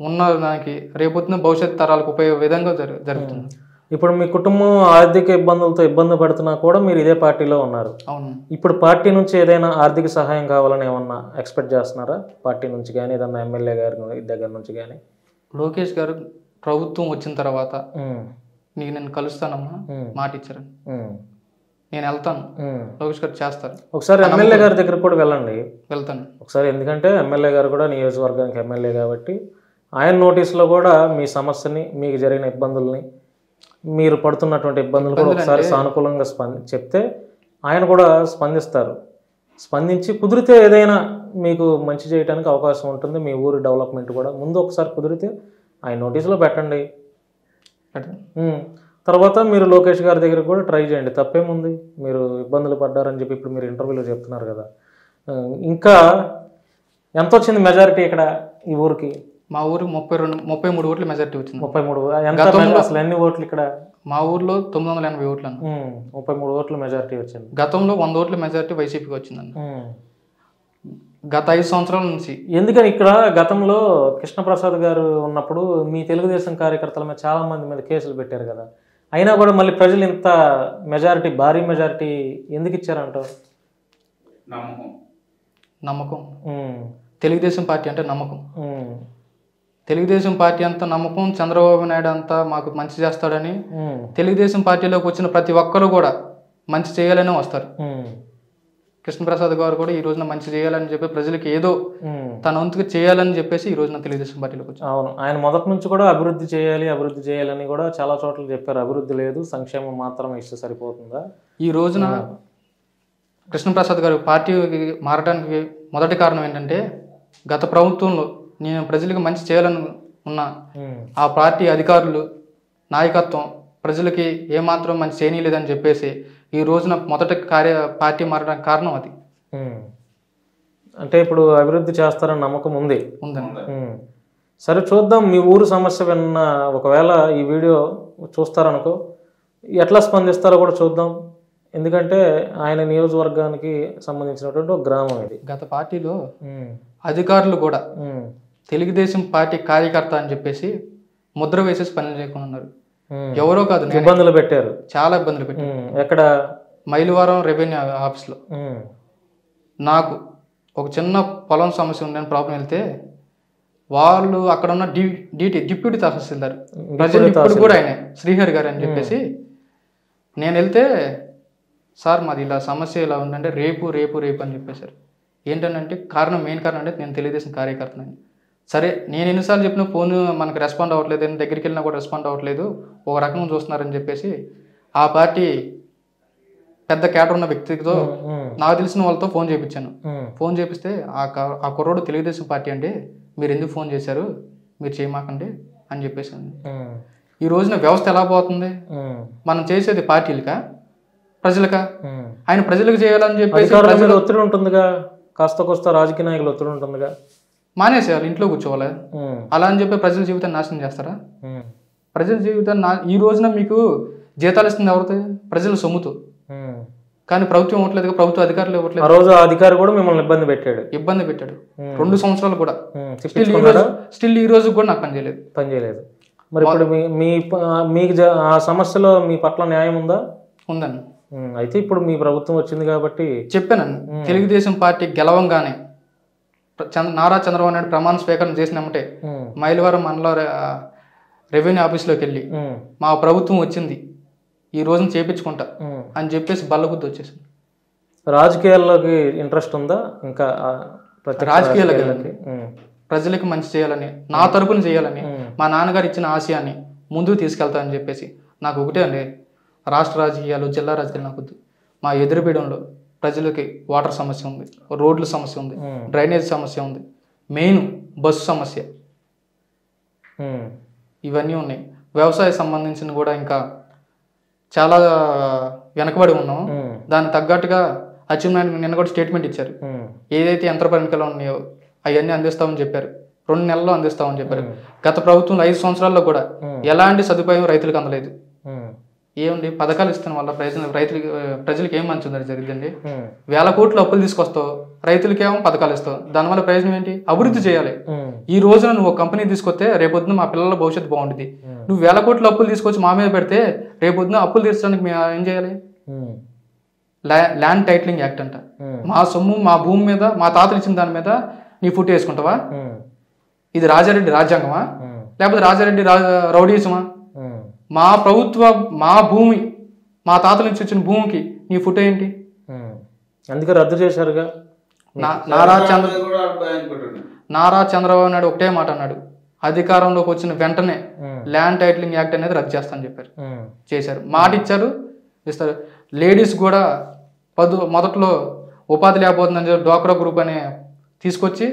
ఉన్న దానికి రేపొద్దున భవిష్యత్ తరాలకు ఉపయోగ విధంగా జరుగుతుంది. ఇప్పుడు మీ కుటుంబం ఆర్థిక ఇబ్బందులతో ఇబ్బంది పడుతున్నా కూడా మీరు ఇదే పార్టీలో ఉన్నారు. అవును. ఇప్పుడు పార్టీ నుంచి ఏదైనా ఆర్థిక సహాయం కావాలని ఏమన్నా ఎక్స్పెక్ట్ చేస్తున్నారా? పార్టీ నుంచి కానీ ఏదన్నా ఎమ్మెల్యే గారి దగ్గర నుంచి కానీ? లోకేష్ గారు ప్రభుత్వం వచ్చిన తర్వాత నేను కలుస్తానమ్మా మాట ఇచ్చారు, నేను వెళ్తాను, లోకేష్ గారు చేస్తారు. ఒకసారి ఎమ్మెల్యే గారి దగ్గర కూడా వెళ్తాను ఒకసారి. ఎందుకంటే ఎమ్మెల్యే గారు కూడా నియోజకవర్గానికి ఎమ్మెల్యే కాబట్టి ఆయన నోటీసులో కూడా మీ సమస్యని, మీకు జరిగిన ఇబ్బందుల్ని, మీరు పడుతున్నటువంటి ఇబ్బందులు కూడా ఒకసారి సానుకూలంగా చెప్తే ఆయన కూడా స్పందిస్తారు. స్పందించి కుదిరితే ఏదైనా మీకు మంచి చేయడానికి అవకాశం ఉంటుంది. మీ ఊరి డెవలప్మెంట్ కూడా ముందు ఒకసారి కుదిరితే ఆయన నోటీసులో పెట్టండి. తర్వాత మీరు లోకేష్ గారి దగ్గర కూడా ట్రై చేయండి, తప్పేముంది. మీరు ఇబ్బందులు పడ్డారని చెప్పి ఇప్పుడు మీరు ఇంటర్వ్యూలో చెప్తున్నారు కదా. ఇంకా ఎంత వచ్చింది మెజారిటీ ఇక్కడ ఈ ఊరికి? మా ఊరు 33 ఓట్ల మెజారిటీ వచ్చింది. 33 అసలు ఎన్ని ఓట్లు ఇక్కడ? మా ఊర్లో 980 ఓట్లు 33 ఓట్ల మెజారిటీ వచ్చింది. గతంలో 100 ఓట్ల మెజారిటీ వైసీపీకి వచ్చిందండి గత 5 సంవత్సరాల నుంచి. ఎందుకని ఇక్కడ గతంలో కృష్ణప్రసాద్ గారు ఉన్నప్పుడు మీ తెలుగుదేశం కార్యకర్తల మీద చాలా మంది మీద కేసులు పెట్టారు కదా, అయినా కూడా మళ్ళీ ప్రజలు ఇంత మెజారిటీ, భారీ మెజారిటీ ఎందుకు ఇచ్చారంటారు? నమ్మకం. తెలుగుదేశం పార్టీ అంటే నమ్మకం. తెలుగుదేశం పార్టీ అంత నమ్మకం, చంద్రబాబు నాయుడు అంతా మాకు మంచి చేస్తాడని తెలుగుదేశం పార్టీలోకి వచ్చిన ప్రతి ఒక్కరు కూడా మంచి చేయాలని వస్తారు. కృష్ణప్రసాద్ గారు కూడా ఈ రోజున మంచి చేయాలని చెప్పి ప్రజలకి ఏదో తన వంతుకు చేయాలని చెప్పేసి ఈ రోజున తెలుగుదేశం పార్టీలోకి వచ్చారు. అవును, ఆయన మొదటి నుంచి కూడా అభివృద్ధి చేయాలని కూడా చాలా చోట్ల చెప్పారు. అభివృద్ధి లేదు, సంక్షేమం మాత్రం ఇస్తే సరిపోతుందా? ఈ రోజున కృష్ణప్రసాద్ గారు పార్టీ మారడానికి మొదటి కారణం ఏంటంటే, గత ప్రభుత్వంలో నేను ప్రజలకు మంచి చేయాలని ఉన్న ఆ పార్టీ అధికారులు, నాయకత్వం ప్రజలకి ఏమాత్రం మంచి చేయనీయలేదని చెప్పేసి ఈ రోజున మొదటి పార్టీ మారడానికి కారణం అది. అంటే ఇప్పుడు అభివృద్ధి చేస్తారని నమ్మకం ఉందండి. సరే చూద్దాం. మీ ఊరు సమస్య విన్న ఒకవేళ ఈ వీడియో చూస్తారనుకో, ఎట్లా స్పందిస్తారో కూడా చూద్దాం. ఎందుకంటే ఆయన నియోజకవర్గానికి సంబంధించినటువంటి ఒక గ్రామం ఇది. గత పార్టీలో అధికారులు కూడా తెలుగుదేశం పార్టీ కార్యకర్త అని చెప్పేసి ముద్ర వేసేసి పనులు చేయకుండా ఉన్నారు. ఎవరో కాదు, ఇబ్బందులు పెట్టారు, చాలా ఇబ్బందులు పెట్టారు. ఎక్కడ? మైలవరం రెవెన్యూ ఆఫీస్లో నాకు ఒక చిన్న పొలం సమస్య ఉందని ప్రాబ్లం వెళ్తే వాళ్ళు అక్కడ ఉన్న డిప్యూటీ తహసీల్దార్ ప్రజెంట్ ఇప్పుడు కూడా ఆయన శ్రీహరి గారు అని చెప్పేసి నేను వెళ్తే సార్ మాది ఇలా సమస్య ఇలా ఉందంటే రేపు అని చెప్పేశారు. ఏంటంటే మెయిన్ కారణం అంటే నేను తెలుగుదేశం కార్యకర్తనని. సరే నేను ఎన్నిసార్లు చెప్పిన ఫోన్ మనకు రెస్పాండ్ అవ్వట్లేదు, దగ్గరికి వెళ్ళినా కూడా రెస్పాండ్ అవ్వట్లేదు, ఒక రకంగా చూస్తున్నారని చెప్పేసి ఆ పార్టీ పెద్ద క్యాడర్ ఉన్న వ్యక్తితో నాకు తెలిసిన వాళ్ళతో ఫోన్ చేయించాను. ఫోన్ చేపిస్తే ఆ కుర్రోడు తెలుగుదేశం పార్టీ అండి, మీరు ఎందుకు ఫోన్ చేశారు, మీరు చేయమాకండి అని చెప్పేసి. ఈ రోజున వ్యవస్థ ఎలా పోతుంది, మనం చేసేది పార్టీలకా ప్రజలకా? ఆయన ప్రజలకు చేయాలని చెప్పేసి ఒత్తిడి ఉంటుందిగా, కాస్త కోస్త రాజకీయ నాయకులు ఒత్తిడి ఉంటుందిగా, మానేసేయాలి, ఇంట్లో కూర్చోవాలి. అలా అని చెప్పి ప్రజల జీవితాన్ని నాశనం చేస్తారా? ప్రజల జీవితాన్ని ఈ రోజున మీకు జీతాలు ఇస్తుంది ఎవరితో? ప్రజల సొమ్ముతో. కానీ ప్రభుత్వం ఇవ్వట్లేదు, ప్రభుత్వ అధికారులు ఇవ్వట్లేదు. ఆ రోజు ఆ అధికారి కూడా మిమ్మల్ని ఇబ్బంది పెట్టాడు 2 సంవత్సరాలు కూడా. స్టిల్ ఈ రోజు కూడా నాకు పని చేయలేదు. మరి ఇప్పుడు మీకు ఆ సమస్యలో మీ పట్ల న్యాయం ఉందండి. అయితే ఇప్పుడు మీ ప్రభుత్వం వచ్చింది కాబట్టి చెప్పానండి. తెలుగుదేశం పార్టీ గెలవంగానే నారా చంద్రబాబు నాయుడు ప్రమాణ స్వీకారం చేసినామంటే మైలవరం మండల రెవెన్యూ ఆఫీస్లోకి వెళ్ళి మా ప్రభుత్వం వచ్చింది, ఈ రోజున చేపించుకుంటా అని చెప్పేసి బల్లగుద్దు వచ్చేసింది. రాజకీయాల్లోకి ఇంట్రెస్ట్ ఉందా? ఇంకా రాజకీయాలకి ప్రజలకు మంచి చేయాలని, నా తరపున చేయాలని, మా నాన్నగారు ఇచ్చిన ఆశయాన్ని ముందుకు తీసుకెళ్తా అని చెప్పేసి. నాకు ఒకటే అండి, రాష్ట్ర రాజకీయాలు, జిల్లా రాజకీయాలు నాకు వద్దు. మా ఎదురుపీడంలో ప్రజలకి వాటర్ సమస్య ఉంది, రోడ్ల సమస్య ఉంది, డ్రైనేజ్ సమస్య ఉంది, మెయిన్ బస్సు సమస్య, ఇవన్నీ ఉన్నాయి. వ్యవసాయ సంబంధించిన కూడా ఇంకా చాలా వెనకబడి ఉన్నాం. దానికి తగ్గట్టుగా అచ్చెన్నాయుడు నిన్న కూడా స్టేట్మెంట్ ఇచ్చారు. ఏదైతే యంత్ర పరికరాలు ఉన్నాయో అవన్నీ అందిస్తామని చెప్పారు, 2 నెలల్లో అందిస్తామని చెప్పారు. గత ప్రభుత్వంలో 5 సంవత్సరాల్లో కూడా ఎలాంటి సదుపాయం రైతులకు అందలేదు. ఏముంది, పథకాలు ఇస్తున్న వల్ల ప్రజలకు ఏం మంచి ఉందని జరిగిందండి. 1000 కోట్లు అప్పులు తీసుకొస్తావు, రైతులకేమో పథకాలు ఇస్తావు, దానివల్ల ప్రయోజనం ఏంటి? అభివృద్ధి చేయాలి. ఈ రోజున నువ్వు కంపెనీ తీసుకొస్తే రేపొద్దున మా పిల్లల భవిష్యత్తు బాగుంటుంది. నువ్వు 1000 కోట్లు అప్పులు తీసుకొచ్చి మా మీద పెడితే రేపొద్దున అప్పులు తీర్చడానికి మేము ఏం చేయాలి? ల్యాండ్ టైటిలింగ్ యాక్ట్ అంట. మా సొమ్ము మా భూమి మీద మా తాతలు ఇచ్చిన దాని మీద నీ ఫుట్ వేసుకుంటావా? ఇది రాజారెడ్డి రాజ్యాంగమా లేకపోతే రాజారెడ్డి రౌడీసమా? మా ప్రభుత్వ మా భూమి, మా తాతల నుంచి వచ్చిన భూమికి నీ ఫుట్ ఏంటి? అందుకే రద్దు చేశారుగా. నారా చంద్రబాబు నాయుడు ఒకటే మాట అన్నాడు, అధికారంలోకి వచ్చిన వెంటనే ల్యాండ్ టైటిలింగ్ యాక్ట్ అనేది రద్దు చేస్తానని చెప్పారు. చేశారు, మాట ఇచ్చారు, ఇస్తారు. లేడీస్ కూడా మొదట్లో ఉపాధి లేకపోతుందని డ్వాక్రా గ్రూప్ అనే తీసుకొచ్చి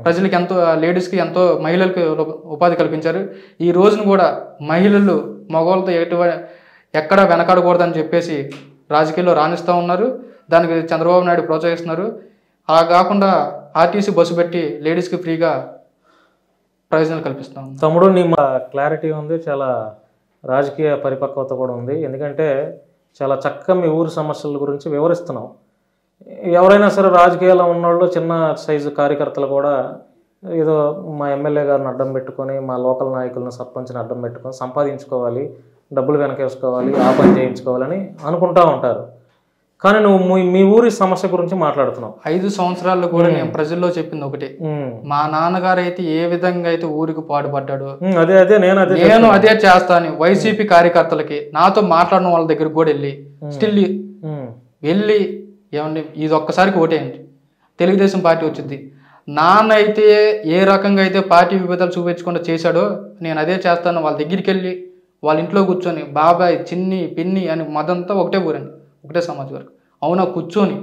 ప్రజలకి ఎంతో, లేడీస్కి ఎంతో, మహిళలకు ఉపాధి కల్పించారు. ఈ రోజున కూడా మహిళలు మగవాళ్ళతో ఎక్కడ వెనకాడకూడదని చెప్పేసి రాజకీయాల్లో రాణిస్తూ ఉన్నారు. దానికి చంద్రబాబు నాయుడు ప్రోత్సహిస్తున్నారు. అలా కాకుండా ఆర్టీసీ బస్సు పెట్టి లేడీస్కి ఫ్రీగా ప్రయోజనాలు కల్పిస్తాం. తమ్ముడు, నీ క్లారిటీ ఉంది, చాలా రాజకీయ పరిపక్వత కూడా ఉంది. ఎందుకంటే చాలా చక్కగా మీ ఊరి సమస్యల గురించి వివరిస్తున్నావు. ఎవరైనా సరే రాజకీయాల్లో ఉన్నవాళ్ళు, చిన్న సైజు కార్యకర్తలు కూడా ఏదో మా ఎమ్మెల్యే గారిని అడ్డం పెట్టుకొని, మా లోకల్ నాయకులను, సర్పంచ్ని అడ్డం పెట్టుకొని సంపాదించుకోవాలి, డబ్బులు వెనకేసుకోవాలి, ఆ పని చేయించుకోవాలని అనుకుంటూ ఉంటారు. కానీ నువ్వు మీ ఊరి సమస్య గురించి మాట్లాడుతున్నావు. 5 సంవత్సరాల్లో కూడా నేను ప్రజల్లో చెప్పింది ఒకటే, మా నాన్నగారు అయితే ఏ విధంగా అయితే ఊరికి పాటుపడ్డాడో నేను అదే చేస్తాను. వైసీపీ కార్యకర్తలకి, నాతో మాట్లాడిన వాళ్ళ దగ్గర కూడా వెళ్ళి ఏమండి ఇది ఒక్కసారికి ఓటేయండి, తెలుగుదేశం పార్టీ వచ్చింది. నాన్న అయితే ఏ రకంగా అయితే పార్టీ విభేదాలు చూపించకుండా చేశాడో నేను అదే చేస్తాను. వాళ్ళ దగ్గరికి వెళ్ళి వాళ్ళ ఇంట్లో కూర్చొని బాబాయ్, చిన్ని, పిన్ని అని మదంతా ఒకటే ఊరండి, ఒకటే సమాజం వరకు. అవునా, కూర్చొని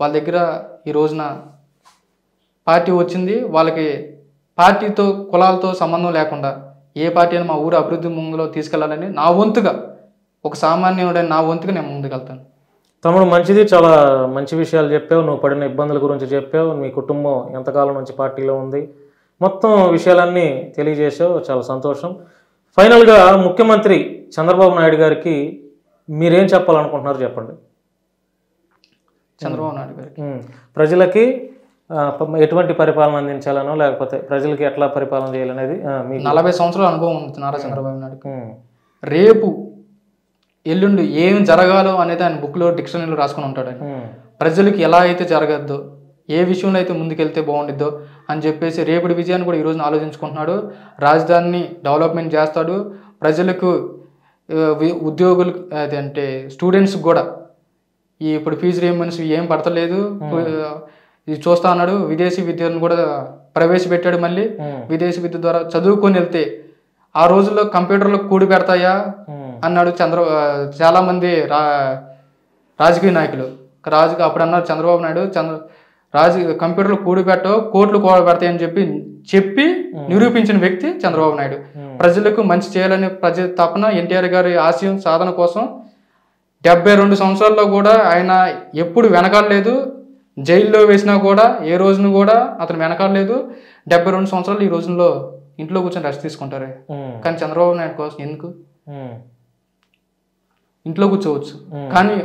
వాళ్ళ దగ్గర ఈ రోజున పార్టీ వచ్చింది, వాళ్ళకి పార్టీతో కులాలతో సంబంధం లేకుండా ఏ పార్టీ అయినా మా ఊరు అభివృద్ధి ముందులో తీసుకెళ్లాలని నా వంతుగా, ఒక సామాన్యుడని నా వంతుగా నేను ముందుకెళ్తాను. తమ్ముడు, మంచిది, చాలా మంచి విషయాలు చెప్పావు. నువ్వు పడిన ఇబ్బందుల గురించి చెప్పావు, మీ కుటుంబం ఎంతకాలం నుంచి పార్టీలో ఉంది, మొత్తం విషయాలన్నీ తెలియజేసావు. చాలా సంతోషం. ఫైనల్గా ముఖ్యమంత్రి చంద్రబాబు నాయుడు గారికి మీరేం చెప్పాలనుకుంటున్నారు చెప్పండి. చంద్రబాబు నాయుడు గారికి ప్రజలకి ఎటువంటి పరిపాలన అందించాలనో, లేకపోతే ప్రజలకి ఎట్లా పరిపాలన చేయాలనేది 40 సంవత్సరాల అనుభవం ఉంది నారా చంద్రబాబు నాయుడు. రేపు ఎల్లుండి ఏం జరగాలో అనేది ఆయన బుక్లో, డిక్షనరీలో రాసుకుని ఉంటాడు. ఆయన ప్రజలకి ఎలా అయితే జరగద్దో, ఏ విషయంలో అయితే ముందుకెళ్తే బాగుండిద్దో అని చెప్పేసి రేపటి విజయాన్ని కూడా ఈరోజున ఆలోచించుకుంటున్నాడు. రాజధానిని డెవలప్మెంట్ చేస్తాడు. ప్రజలకు ఉద్యోగులు అదంటే స్టూడెంట్స్కి కూడా ఇప్పుడు ఫీజు రీయింబర్స్ ఏం పడతలేదు. ఇది చూస్తా అన్నాడు. విదేశీ విద్యను కూడా ప్రవేశపెట్టాడు. మళ్ళీ విదేశీ విద్య ద్వారా చదువుకొని వెళ్తే ఆ రోజుల్లో కంప్యూటర్లో కూడి పెడతాయా అన్నాడు చాలా మంది రాజకీయ నాయకులు. అప్పుడు అన్నారు చంద్రబాబు నాయుడు కంప్యూటర్లో కూడి పెట్టవు కోట్లు కూడబెడతాయని చెప్పి నిరూపించిన వ్యక్తి చంద్రబాబు నాయుడు. ప్రజలకు మంచి చేయాలని తపన ఎన్టీఆర్ గారి ఆశయం సాధన కోసం 72 సంవత్సరాల్లో కూడా ఆయన ఎప్పుడు వెనకాడలేదు. జైల్లో వేసినా కూడా ఏ రోజును కూడా అతను వెనకాడలేదు. 72 సంవత్సరాలు ఈ రోజుల్లో ఇంట్లో కూర్చొని రెస్ట్ తీసుకుంటారు. కానీ చంద్రబాబు నాయుడు కోసం ఎందుకు? ఇంట్లో కూర్చోవచ్చు, కానీ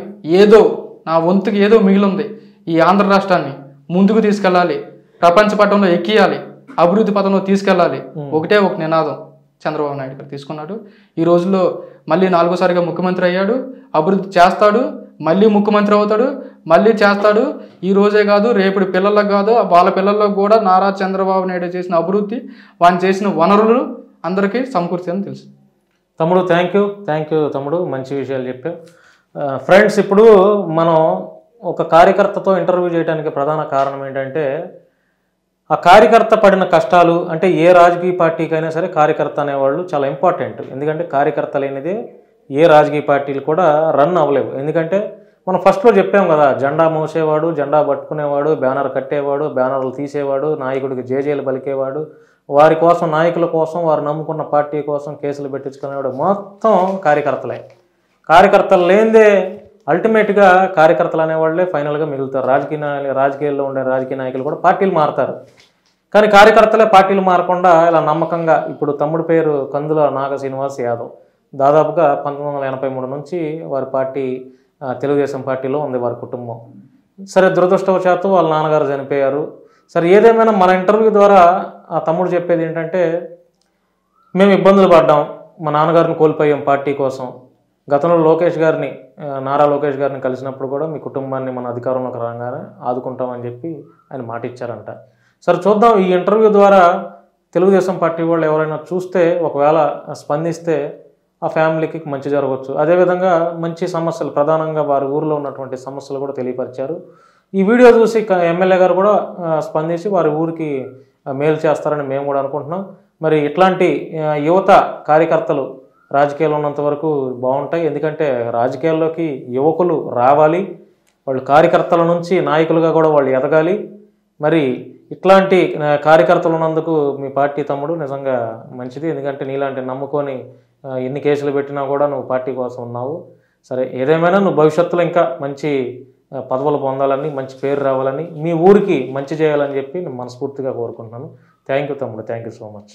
ఏదో నా వంతుకి ఏదో మిగిలింది, ఈ ఆంధ్ర రాష్ట్రాన్ని ముందుకు తీసుకెళ్ళాలి, ప్రపంచ పటంలో ఎక్కియాలి, అభివృద్ధి పథంలో తీసుకెళ్ళాలి. ఒకటే ఒక నినాదం చంద్రబాబు నాయుడు గారు తీసుకున్నాడు. ఈ రోజుల్లో మళ్ళీ 4వ సారిగా ముఖ్యమంత్రి అయ్యాడు. అభివృద్ధి చేస్తాడు, మళ్ళీ ముఖ్యమంత్రి అవుతాడు, మళ్ళీ చేస్తాడు. ఈ రోజే కాదు, రేపటి పిల్లలకు కాదు, వాళ్ళ పిల్లలకు కూడా నారా చంద్రబాబు నాయుడు చేసిన అభివృద్ధి, వారు చేసిన వనరులు అందరికీ సమకూర్చాయని తెలుసు. తమ్ముడు థ్యాంక్ యూ తమ్ముడు, మంచి విషయాలు చెప్పావు. ఫ్రెండ్స్, ఇప్పుడు మనం ఒక కార్యకర్తతో ఇంటర్వ్యూ చేయడానికి ప్రధాన కారణం ఏంటంటే ఆ కార్యకర్త పడిన కష్టాలు. అంటే ఏ రాజకీయ పార్టీకైనా సరే కార్యకర్త అనేవాళ్ళు చాలా ఇంపార్టెంట్. ఎందుకంటే కార్యకర్త లేనిదే ఏ రాజకీయ పార్టీలు కూడా రన్ అవ్వలేవు. ఎందుకంటే మనం ఫస్ట్లో చెప్పాం కదా, జెండా మోసేవాడు, జెండా పట్టుకునేవాడు, బ్యానర్ కట్టేవాడు, బ్యానర్లు తీసేవాడు, నాయకుడికి జేజేలు పలికేవాడు, వారి కోసం నాయకుల కోసం వారు నమ్ముకున్న పార్టీ కోసం కేసులు పెట్టించుకునేవాడు మొత్తం కార్యకర్తలే. కార్యకర్తలు లేనిదే అల్టిమేట్గా కార్యకర్తలు అనేవాళ్ళే ఫైనల్గా మిగులుతారు. రాజకీయాల్లో ఉండే రాజకీయ నాయకులు కూడా పార్టీలు మారుతారు, కానీ కార్యకర్తలే పార్టీలు మారకుండా ఇలా నమ్మకంగా. ఇప్పుడు తమ్ముడి పేరు కందుల నాగ శ్రీనివాస్ యాదవ్. దాదాపుగా 1983 నుంచి వారి పార్టీ తెలుగుదేశం పార్టీలో ఉంది వారి కుటుంబం. సరే, దురదృష్టవశాత్తు వాళ్ళ నాన్నగారు చనిపోయారు. సరే, ఏదేమైనా మన ఇంటర్వ్యూ ద్వారా ఆ తమ్ముడు చెప్పేది ఏంటంటే, మేము ఇబ్బందులు పడ్డాం, మా నాన్నగారిని కోల్పోయాం పార్టీ కోసం. గతంలో నారా లోకేష్ గారిని కలిసినప్పుడు కూడా మీ కుటుంబాన్ని మన అధికారంలోకి రాగానే ఆదుకుంటామని చెప్పి ఆయన మాట ఇచ్చారంట. సరే, చూద్దాం ఈ ఇంటర్వ్యూ ద్వారా తెలుగుదేశం పార్టీ వాళ్ళు ఎవరైనా చూస్తే, ఒకవేళ స్పందిస్తే ఆ ఫ్యామిలీకి మంచి జరగవచ్చు. అదేవిధంగా మంచి సమస్యలు, ప్రధానంగా వారి ఊరిలో ఉన్నటువంటి సమస్యలు కూడా తెలియపరిచారు. ఈ వీడియో చూసి ఎమ్మెల్యే గారు కూడా స్పందించి వారి ఊరికి మేలు చేస్తారని మేము కూడా అనుకుంటున్నాం. మరి ఇట్లాంటి యువత కార్యకర్తలు రాజకీయాల్లో ఉన్నంత వరకు బాగుంటాయి. ఎందుకంటే రాజకీయాల్లోకి యువకులు రావాలి, వాళ్ళు కార్యకర్తల నుంచి నాయకులుగా కూడా వాళ్ళు ఎదగాలి. మరి ఇట్లాంటి కార్యకర్తలు ఉన్నందుకు మీ పార్టీ తమ్ముడు నిజంగా మంచిది. ఎందుకంటే నీలాంటి నమ్ముకొని ఎన్ని కేసులు పెట్టినా కూడా నువ్వు పార్టీ కోసం ఉన్నావు. సరే, ఏదేమైనా నువ్వు భవిష్యత్తులో ఇంకా మంచి పదవులు పొందాలని, మంచి పేరు రావాలని, మీ ఊరికి మంచి చేయాలని చెప్పి నేను మనస్ఫూర్తిగా కోరుకుంటున్నాను. థ్యాంక్ యూ తమ్ముడు, థ్యాంక్ యూ సో మచ్.